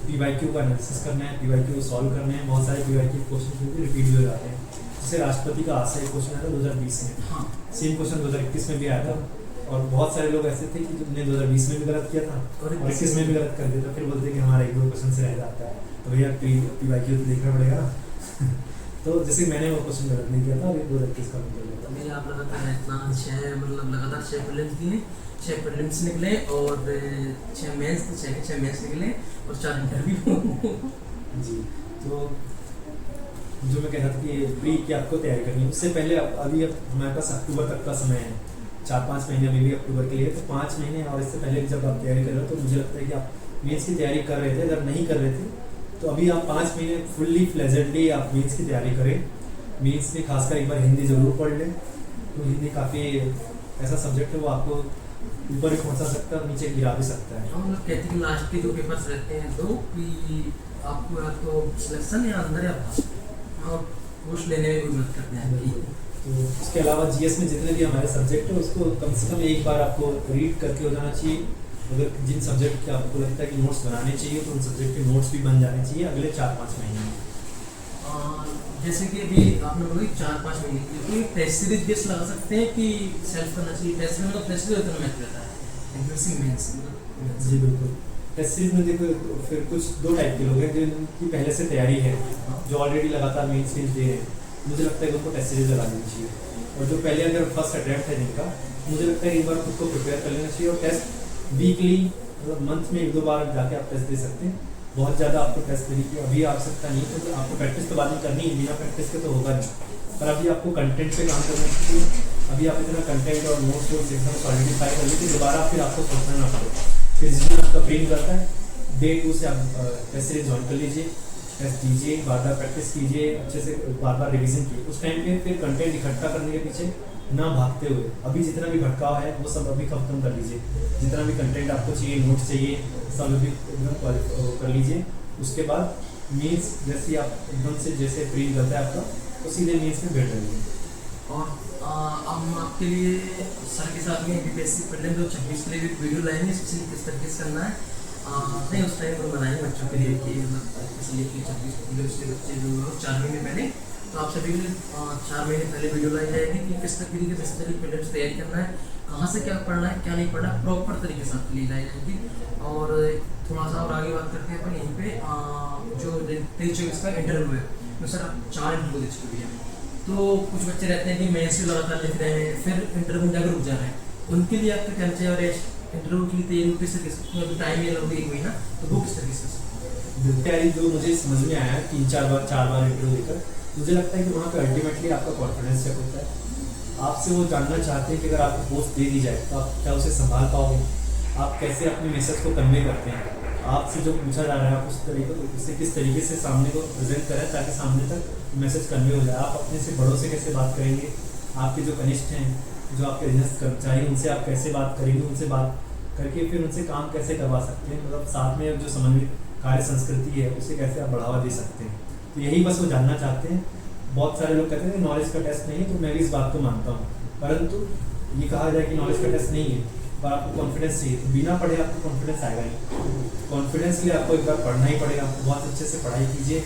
पीवाईक्यू का एनालिसिस करना है, पीवाईक्यू सॉल्व करने हैं। बहुत सारे पीवाईक्यू क्वेश्चन रिपीट हो जाते हैं। जैसे राष्ट्रपति का आज से एक क्वेश्चन आया था 2020 में, हाँ, सेम क्वेश्चन 2021 में भी आया था, और बहुत सारे लोग ऐसे थे कि जिन्होंने 2020 में भी गलत किया था और 21 में भी गलत कर दिया था, फिर बोलते कि हमारा 1-2 क्वेश्चन से रह जाता है, तो भैया पीवाईक्यू तो देखना पड़ेगा ना। तो जैसे मैंने वो क्वेश्चन गलत नहीं किया था और 2021 का निकल गया था। मेरे आप लगातार इतना 6 मतलब लगातार 6 प्रीलिम्स दिए, 6 प्रीलिम्स निकले और 6 मेंस, 6 मेंस निकले और 4 इंटरव्यू। जी, तो जो मैं कह रहा था कि प्री की आपको तैयारी करनी है, उससे पहले अभी हमारे पास अक्टूबर तक का समय है, 4-5 महीने अभी भी अक्टूबर के लिए, तो 5 महीने और इससे पहले भी जब आप तैयारी कर रहे हो तो मुझे लगता है कि आप मेंस की तैयारी कर रहे थे, अगर नहीं कर रहे थे तो अभी आप 5 महीने फुल्ली फ्लेजेंटली आप मेंस की तैयारी करें। मेंस में खासकर एक बार हिंदी ज़रूर पढ़ लें, तो हिंदी काफ़ी ऐसा सब्जेक्ट है वो आपको ऊपर भी पहुंचा सकता है और नीचे गिरा भी सकता है। हम लोग कहते हैं कि लास्ट के जो पेपर्स रहते हैं दो कि आपको या तो सिलेक्शन या अंदर या बाहर, और पोस्ट लेने में भी मदद करते हैं कि तो उसके अलावा जीएस में जितने भी हमारे सब्जेक्ट है उसको कम से कम एक बार आपको रीड करके हो जाना चाहिए। अगर जिन सब्जेक्ट के आपको लगता है कि नोट्स बनाने चाहिए तो उन सब्जेक्ट के नोट्स भी बन जाने चाहिए अगले 4-5 महीने में। जैसे कि अभी आपने बोला 4-5 महीने की कोई टेस्ट सीरीज बेस लगा सकते हैं कि सेल्फ करना चाहिए? टेस्ट में मतलब टेस्ट सीरीज उतना मैथ रहता है, इंटरेस्टिंग मेंस। जी बिल्कुल, टेस्ट सीरीज में देखो फिर कुछ 2 टाइप के लोग हैं जिनकी पहले से तैयारी है, जो ऑलरेडी लगातार मेन सीरीज दे रहे हैं, मुझे लगता है कि उनको टेस्ट सीरीज लगा देनी चाहिए। और जो पहले अगर फर्स्ट अटैम्प्ट है जिनका, मुझे लगता है एक बार खुद को प्रिपेयर कर लेना चाहिए और टेस्ट वीकली मतलब मंथ में 1-2 बार जाके आप टेस्ट दे सकते हैं। बहुत ज़्यादा आपको टेस्ट देने की अभी आवश्यकता नहीं है, क्योंकि आपको प्रैक्टिस तो बाद में करनी है, बिना प्रैक्टिस के तो होगा नहीं। पर अभी आपको कंटेंट पे काम करना चाहिए। अभी आप इतना कंटेंट और नोट्स और एकदम सॉलिडिफाई कर लीजिए, दोबारा फिर आपको सोचना ना पड़े। फिर जिसमें आपका ब्रेन करता है डे 2 से आप टेस्ट सीरीज ज्वाइन कर लीजिए, टेस्ट दीजिए, बार बार प्रैक्टिस कीजिए, अच्छे से बार बार रिवीजन कीजिए। उस टाइम पे फिर कंटेंट इकट्ठा करने के पीछे ना भागते हुए अभी जितना भी भटकाव है वो सब अभी खत्म कर लीजिए। जितना भी कंटेंट आपको चाहिए, नोट्स चाहिए, सब अभी एकदम कर लीजिए। उसके बाद मीन्स जैसे आप एकदम से जैसे फ्री करता है आपका, तो सीधे मीन्स में बैठ रहिए। और हम आपके लिए सर के साथ में यूपीएससी प्रीलिम्स 2026 के लिए भी वीडियो लाएंगे, स्पेशली किस तरीके से करना है। नहीं उस टाइम पर बनाएंगे बच्चों के लिए कि मतलब इसलिए कि 26 के बच्चे जो 4 महीने पहले, तो आप सभी के लिए 4 महीने पहले वीडियो लाई जाएगी कि किस तरीके से प्रीलिम्स तैयारी करना है, कहाँ से क्या पढ़ना है, क्या नहीं पढ़ना है, प्रॉपर तरीके से आपके लिए लाई जाएगी। और थोड़ा सा और आगे बात करते हैं अपन यहीं पे जो 23-24 का इंटरव्यू है, तो सर आप 4 इंटरव्यू दे चुके हैं। तो कुछ बच्चे रहते हैं कि मेंस भी लगातार लिख रहे हैं, फिर इंटरव्यू जाकर रुक जा रहे हैं, उनके लिए आपका कहना चाहिए? और इंटरव्यू के लिए तैयारी किस तरीके से, अभी टाइम ये लगभग 1 महीना, तो वो किस तरीके से तैयारी जो मुझे समझ में आया 3-4 बार इंटरव्यू देकर, मुझे लगता है कि वहाँ पे अल्टीमेटली आपका कॉन्फिडेंस चेक होता है। आपसे वो जानना चाहते हैं कि अगर आपको पोस्ट दे दी जाए तो आप क्या उसे संभाल पाओगे, आप कैसे अपने मैसेज को कन्वे करते हैं, आपसे जो पूछा जा रहा है आप उस तरीके उससे किस तरीके से सामने को प्रेजेंट करें ताकि सामने तक मैसेज कन्वे हो जाए। आप अपने से बड़ों से कैसे बात करेंगे, आपके जो कनिष्ठ हैं, जो आपके अधीनस्थ कर्मचारी, उनसे आप कैसे बात करेंगे, उनसे बात करके फिर उनसे काम कैसे करवा सकते हैं, मतलब साथ में जो समन्वित कार्य संस्कृति है उसे कैसे आप बढ़ावा दे सकते हैं। तो यही बस वो जानना चाहते हैं। बहुत सारे लोग कहते हैं नॉलेज का टेस्ट नहीं है, तो मैं भी इस बात को मानता हूँ, परंतु ये कहा जाए कि नॉलेज का टेस्ट नहीं है पर आपको कॉन्फिडेंस चाहिए, तो बिना पढ़े आपको कॉन्फिडेंस आएगा नहीं। कॉन्फिडेंस के लिए आपको एक बार पढ़ना ही पड़ेगा। बहुत अच्छे से पढ़ाई कीजिए,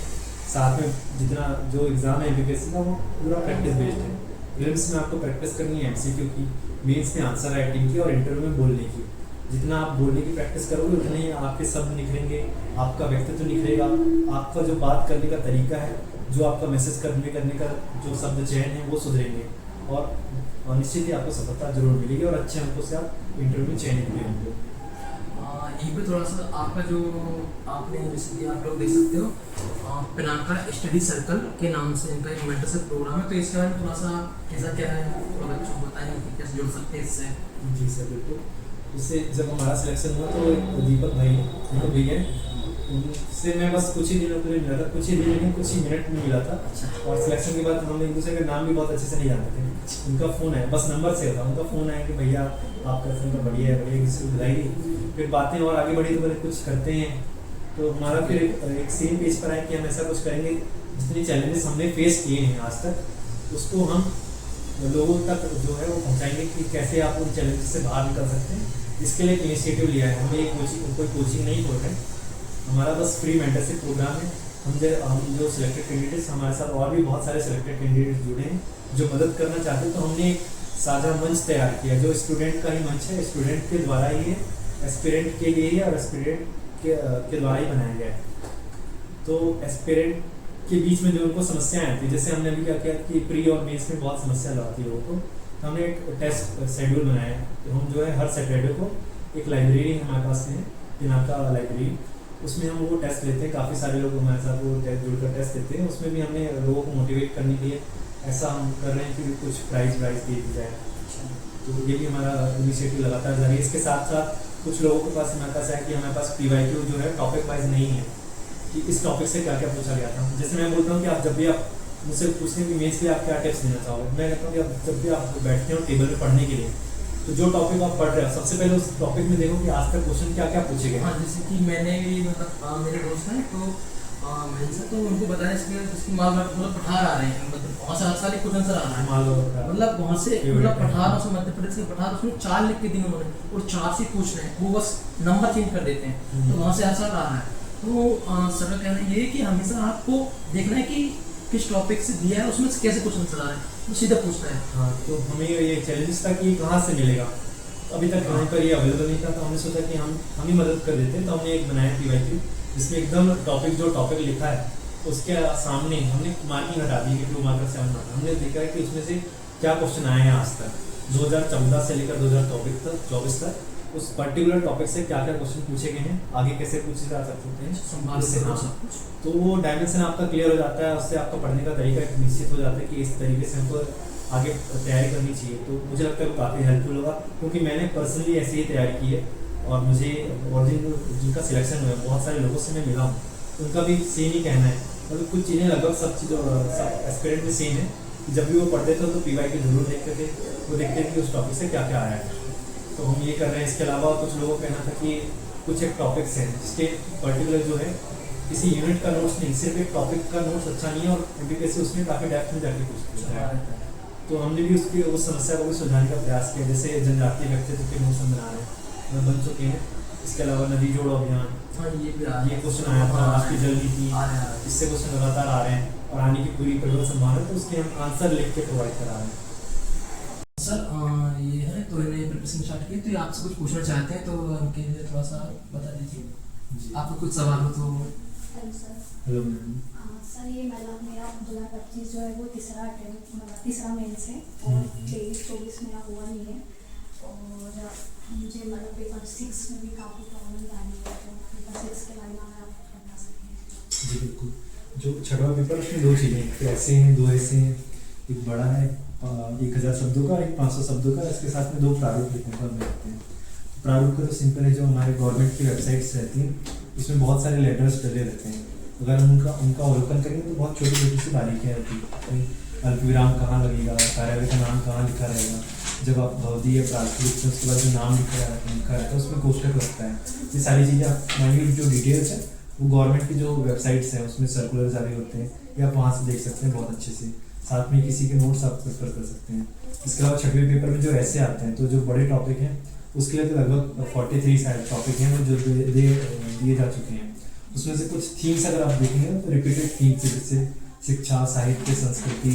साथ में जितना जो एग्ज़ाम है यूपीएससी का वो पूरा प्रैक्टिस बेस्ड है। प्रीलिम्स में आपको प्रैक्टिस करनी है एमसीक्यू की, मेंस में आंसर राइटिंग की और इंटरव्यू में बोलने की। जितना आप बोलने की प्रैक्टिस करोगे उतने ही आपके शब्द निखरेंगे, आपका व्यक्तित्व निखरेगा, आपका जो बात करने का तरीका है, जो आपका मैसेज कन्वे करने का जो शब्द चयन है वो सुधरेंगे और निश्चित ही आपको सफलता जरूर मिलेगी और अच्छे अंकों से आप इंटरव्यू में चयनित भी होंगे। यहीं पे थोड़ा सा आपका जो आपने जैसे आप लोग देख सकते हो पिनाका स्टडी सर्कल के नाम से इनका एक मेंटरशिप प्रोग्राम है, तो इसके बारे में थोड़ा सा कैसा क्या है थोड़ा बच्चों को बताएंगे कि कैसे जुड़ सकते हैं इससे। जी सर बिल्कुल। इससे जब हमारा सिलेक्शन हुआ तो दीपक भैया उनसे मैं बस कुछ ही दिनों के लिए मिला था, कुछ ही दिन नहीं कुछ ही मिनट में मिला था। और सिलेक्शन के बाद हम एक दूसरे का नाम भी बहुत अच्छे से नहीं जानते थे। उनका फ़ोन है, बस नंबर से था, उनका फ़ोन आया कि भैया आपका फ़ोन तो बढ़िया है, बढ़िया किसी को बुलाई। फिर बातें और आगे बढ़ी तो बोले कुछ करते हैं। तो हमारा फिर एक सेम पेज पर आया कि हम ऐसा कुछ करेंगे, जितने चैलेंजेस हमने फेस किए हैं आज तक उसको हम लोगों तक जो है वो पहुंचाएंगे कि कैसे आप उन चैलेंजेस से बाहर निकल सकते हैं। इसके लिए एक इनिशिएटिव लिया है हमने। कोई कोचिंग नहीं खोल रहे, हमारा बस फ्री मेंटरशिप प्रोग्राम है। हम जो सिलेक्टेड कैंडिडेट्स, हमारे साथ और भी बहुत सारे सिलेक्टेड कैंडिडेट्स जुड़े हैं जो मदद करना चाहते हैं। तो हमने एक साझा मंच तैयार किया जो स्टूडेंट का ही मंच है, स्टूडेंट के द्वारा ही है, एस्पिरेंट के लिए ही और एस्पिरेंट के द्वारा ही बनाया गया है। तो एस्पिरेंट के बीच में जो उनको समस्याएं आती है, जैसे हमने अभी क्या किया कि प्री और मेंस में बहुत समस्या आती है लोगों को, तो हमने एक टेस्ट शेड्यूल बनाया है। तो हम जो है हर सैटरडे को एक लाइब्रेरी हमारे पास है, पिनाका लाइब्रेरी, उसमें हम वो टेस्ट लेते हैं। काफ़ी सारे लोग हमारे साथ वो टेस्ट जुड़कर टेस्ट देते हैं। उसमें भी हमने लोगों को मोटिवेट करने के लिए ऐसा हम कर रहे हैं कि कुछ प्राइज़ दे दी जाए। तो ये भी हमारा इनिशिएटिव लगातार जारी है। इसके साथ साथ कुछ लोगों के पास हमारे पास है कि हमारे पास PYQ जो है टॉपिक वाइज नहीं है कि इस टॉपिक से क्या क्या पूछा गया था। जैसे मैं बोलता हूँ कि आप जब भी आप मुझसे पूछते हैं कि मेंस के लिए आप क्या टिप्स देना चाहोगे, मैं कहता हूँ कि आप जब भी आप बैठते हो टेबल पे पढ़ने के लिए, तो जो टॉपिक आप पढ़ रहे हो सबसे पहले उस टॉपिक में देखो कि आज तक क्वेश्चन क्या क्या पूछे गए। हाँ, जैसे कि मैंने भी मतलब मेरे दोस्त हैं तो मैंने से तो उनको बताया इसकी माल मतलब पठार आ रहे हैं, मतलब वहाँ से हर साल एक क्वेश्चन सर आ रहा है, मतलब वहाँ से मतलब पठार से मध्य प्रदेश के पठार उसमें 4 लिख के दिए उन्होंने और 4 से पूछ रहे हैं, वो बस नंबर चेंज कर देते हैं। तो वहाँ से हर साल आ रहा है। तो सर का कहना ये है कि हमेशा आपको देखना है कि किस टॉपिक से दिया है उसमें से कैसे क्वेश्चन चला रहा है, वो सीधा पूछता है। हाँ, तो हमें ये चैलेंज था कि कहाँ से मिलेगा, अभी तक कहीं पर ये अवेलेबल नहीं था। तो हमने सोचा कि हम ही मदद कर देते हैं। तो हमने एक बनाया PYQ जिसमें एकदम टॉपिक लिखा है उसके सामने हमने मार्किंग हटा दी कि 2 मार्कर 7 मार्कर। हमने देखा है कि उसमें से क्या क्वेश्चन आए हैं आज तक 2014 से लेकर 2024 तक उस पर्टिकुलर टॉपिक से क्या क्या क्वेश्चन पूछे गए हैं, आगे कैसे पूछे जा सकते हैं। तो वो डायमेंशन आपका क्लियर हो जाता है, उससे आपका पढ़ने का तरीका निश्चित हो जाता है कि इस तरीके से हमको आगे तैयारी करनी चाहिए। तो मुझे लगता है वो काफ़ी हेल्पफुल होगा, क्योंकि मैंने पर्सनली ऐसे ही तैयारी की है और मुझे और जिनका सिलेक्शन हुआ है बहुत सारे लोगों से मैं मिला हूँ, उनका भी सेम ही कहना है। मतलब कुछ चीज़ें लगभग सब एस्पिरेंट में सेम है कि जब भी वो पढ़ते थे तो PYQ जरूर देखते थे, वो देखते थे कि उस टॉपिक से क्या क्या आया है। तो हम ये कर रहे हैं। इसके अलावा कुछ लोगों का कहना था कि कुछ एक टॉपिक्स हैं जिसके पर्टिकुलर जो है किसी यूनिट का नोट्स नहीं, सिर्फ एक टॉपिक का नोट्स अच्छा नहीं है और MPPSC उसमें काफ़ी डेप्थ में जाके पूछता है। तो हमने भी उस समस्या को भी सुलझाने का प्रयास किया। जैसे जनजातीय व्यक्तित्व के नोट्स हम बना रहे हैं, बन चुके हैं। इसके अलावा नदी जोड़ो अभियान, ये क्वेश्चन आया था, राष्ट्रीय जल नीति, इससे क्वेश्चन लगातार आ रहे हैं और आने की पूरी प्रबल संभावना है। तो उसके हम आंसर लिख के प्रोवाइड करा रहे हैं। सर ये है तो इन्हें प्रिपरेशन स्टार्ट की, तो ये आपसे कुछ पूछना चाहते हैं तो उनके लिए थोड़ा सा बता दीजिए। आपको कुछ सवाल हो तो। Hello sir. Hello ma'am. Sir ये मेरा 2025 जो है वो तीसरा मेंस है और 23-24 मेरा हुआ नहीं है और मुझे मतलब पेपर 6 में भी काफ़ी प्रॉब्लम आ रही है, तो पेपर 6 के बारे में आप बता सकते हैं? जी बिल्कुल। जो 6वां पेपर उसमें 2 चीज़ें, एक ऐसे हैं 2 ऐसे हैं, एक बड़ा है 1000 शब्दों का, एक 500 शब्दों का। इसके साथ में 2 प्रारूप लिखने को हम लिखते हैं। प्रारूप का तो सिंपल है, जो हमारे गवर्नमेंट की वेबसाइट्स रहती हैं उसमें बहुत सारे लेटर्स डले रहते हैं। अगर उनका अवलोकन करेंगे तो बहुत छोटी छोटी सी बारीकियाँ रहती हैं। अल्पविराम कहाँ लगेगा, कार्यालय का नाम कहाँ लिखा रहेगा, जब आप भवदी या प्रार्थना लिखते हैं उसके बाद जो नाम लिखा रहता है उसमें कोष्ठक लगता है। ये सारी चीज़ें आप माइन्यूट जो डिटेल्स है वो गवर्नमेंट की जो वेबसाइट्स हैं उसमें सर्कुलर जारी होते हैं, या आप वहाँ से देख सकते हैं बहुत अच्छे से। साथ में किसी के नोट्स आप प्रेफर कर सकते हैं। इसके अलावा 6वें पेपर में जो ऐसे आते हैं, तो जो बड़े टॉपिक हैं उसके लिए तो लगभग 43 टॉपिक हैं जो दिए जा चुके हैं। उसमें से कुछ थीम्स अगर आप देखेंगे तो रिपीटेड थीम्स है, जैसे शिक्षा, साहित्य, संस्कृति,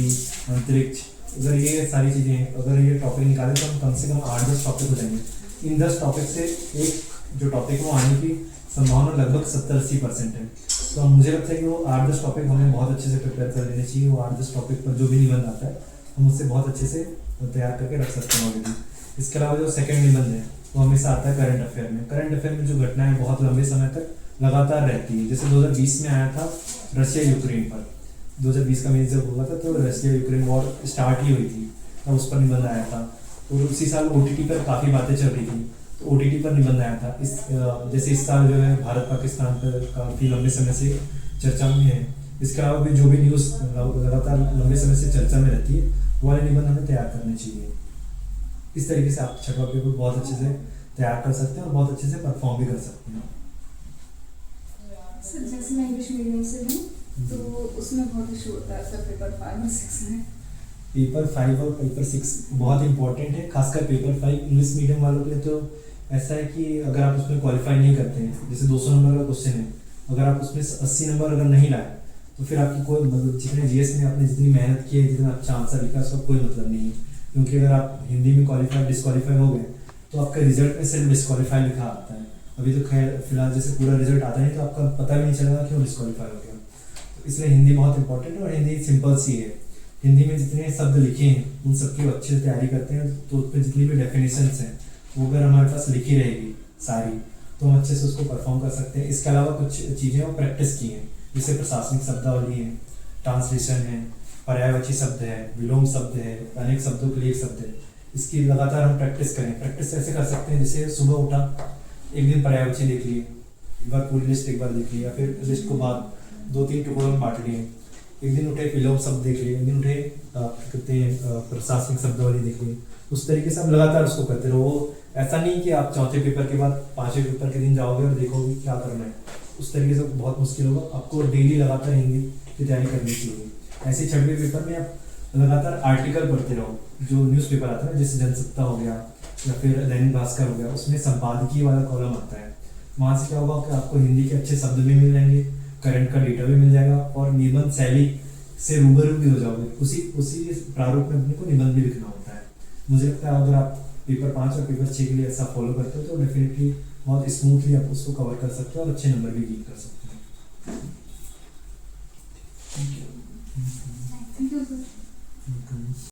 अंतरिक्ष। अगर ये सारी चीज़ें अगर ये टॉपिक निकालें तो हम कम से कम 8-10 टॉपिक हो जाएंगे। इन 10 टॉपिक से एक जो टॉपिक वो आने की संभावना लगभग 70-80% है। तो मुझे लगता है कि वो 8-10 टॉपिक हमें बहुत अच्छे से प्रिपेयर कर लेने चाहिए। वो 8-10 टॉपिक पर जो भी निबंध आता है हम उससे बहुत अच्छे से तैयार करके रख सकते हैं ऑलरेडी। इसके अलावा जो सेकंड निबंध है वो हमेशा आता है करंट अफेयर में। करंट अफेयर में जो घटनाएं बहुत लंबे समय तक लगातार रहती है, जैसे 2020 में आया था रशिया यूक्रेन पर। 2020 का मेन जब हुआ था तो रशिया यूक्रेन वॉर स्टार्ट ही हुई थी, तब उस पर निबंध आया था। और उसी साल OTT पर काफ़ी बातें चल रही थी, तो OTT पर निबंध आया था। जैसे इस साल जो है भारत पाकिस्तान पर काफ़ी लंबे समय से चर्चा में है। इसके अलावा भी जो भी न्यूज़ लगातार लंबे समय से चर्चा में रहती है वो वाले निबंध हमें तैयार करने चाहिए। इस तरीके से आप छठवां पेपर बहुत अच्छे से तैयार कर सकते हैं और बहुत अच्छे से परफॉर्म भी कर सकते हैं। सर जैसे मैं इंग्लिश मीडियम से हूँ तो उसमें बहुत इशू होता है सर पेपर 5 और 6 में। पेपर 5 और पेपर 6 बहुत इंपॉर्टेंट है, खासकर पेपर 5 इंग्लिश मीडियम वालों के लिए। तो ऐसा है कि अगर आप उसमें क्वालिफाई नहीं करते हैं, जैसे 200 नंबर का क्वेश्चन है, अगर आप उसमें 80 नंबर अगर नहीं लाए तो फिर आपकी कोई मतलब जितने GS में आपने जितनी मेहनत की है, जितना अच्छा आंसर लिखा, उसका कोई मतलब नहीं है। क्योंकि अगर आप हिंदी में क्वालिफाई डिस्क्वालीफाई हो गए तो आपका रिजल्ट में सिर्फ डिस्क्वालीफाई लिखा आता है। अभी तो खैर फिलहाल जैसे पूरा रिजल्ट आता नहीं तो आपका पता भी नहीं चलेगा क्यों डिस्क्वालीफाई हो गया। तो इसलिए हिंदी बहुत इंपॉर्टेंट है और हिंदी सिंपल सी है। हिंदी में जितने शब्द लिखे हैं उन सबकी अच्छे से तैयारी करते हैं, तो उस पर जितनी भी डेफिनेशंस हैं वो अगर हमारे पास लिखी रहेगी सारी तो हम अच्छे से उसको परफॉर्म कर सकते हैं। इसके अलावा कुछ चीज़ें वो प्रैक्टिस की हैं, जैसे प्रशासनिक शब्दावली है, ट्रांसलेशन है, पर्यायवाची शब्द है, विलोम शब्द है, अनेक शब्दों के लिए एक शब्द है। इसकी लगातार हम प्रैक्टिस करें। प्रैक्टिस ऐसे कर सकते हैं जैसे सुबह उठा, एक दिन पर्यायवाची देख लिए, एक बार पूरी लिस्ट एक बार देख ली, या फिर लिस्ट को बाद 2-3 टुकड़ों में बांट लिए। एक दिन उठे विलोम शब्द देख लिए, एक दिन उठे कहते हैं प्रशासनिक शब्दावली देख लिए। उस तरीके से आप लगातार उसको करते रहो। ऐसा नहीं कि आप चौथे पेपर के बाद 5वें पेपर के दिन जाओगे और देखोगे क्या करना है, उस तरीके से बहुत मुश्किल होगा। आपको डेली लगातार हिंदी की तैयारी करनी चाहिए। ऐसे 6वें पेपर में आप लगातार आर्टिकल पढ़ते रहो, जो न्यूज़पेपर आता है जैसे जनसत्ता हो गया या फिर दैनिक भास्कर हो गया, उसमें संपादकीय वाला कॉलम आता है। वहाँ से क्या होगा कि आपको हिंदी के अच्छे शब्द भी मिल जाएंगे, करंट का डेटा भी मिल जाएगा और निबंध शैली से रूबरू भी हो जाओगे। उसी प्रारूप में अपने को निबंध भी लिखना होता है। मुझे लगता है अगर आप पेपर 5 और पेपर 6 के लिए ऐसा फॉलो करते हो तो डेफिनेटली बहुत स्मूथली आप उसको कवर कर सकते हो और अच्छे नंबर भी गेन कर सकते हो। Thank you sir.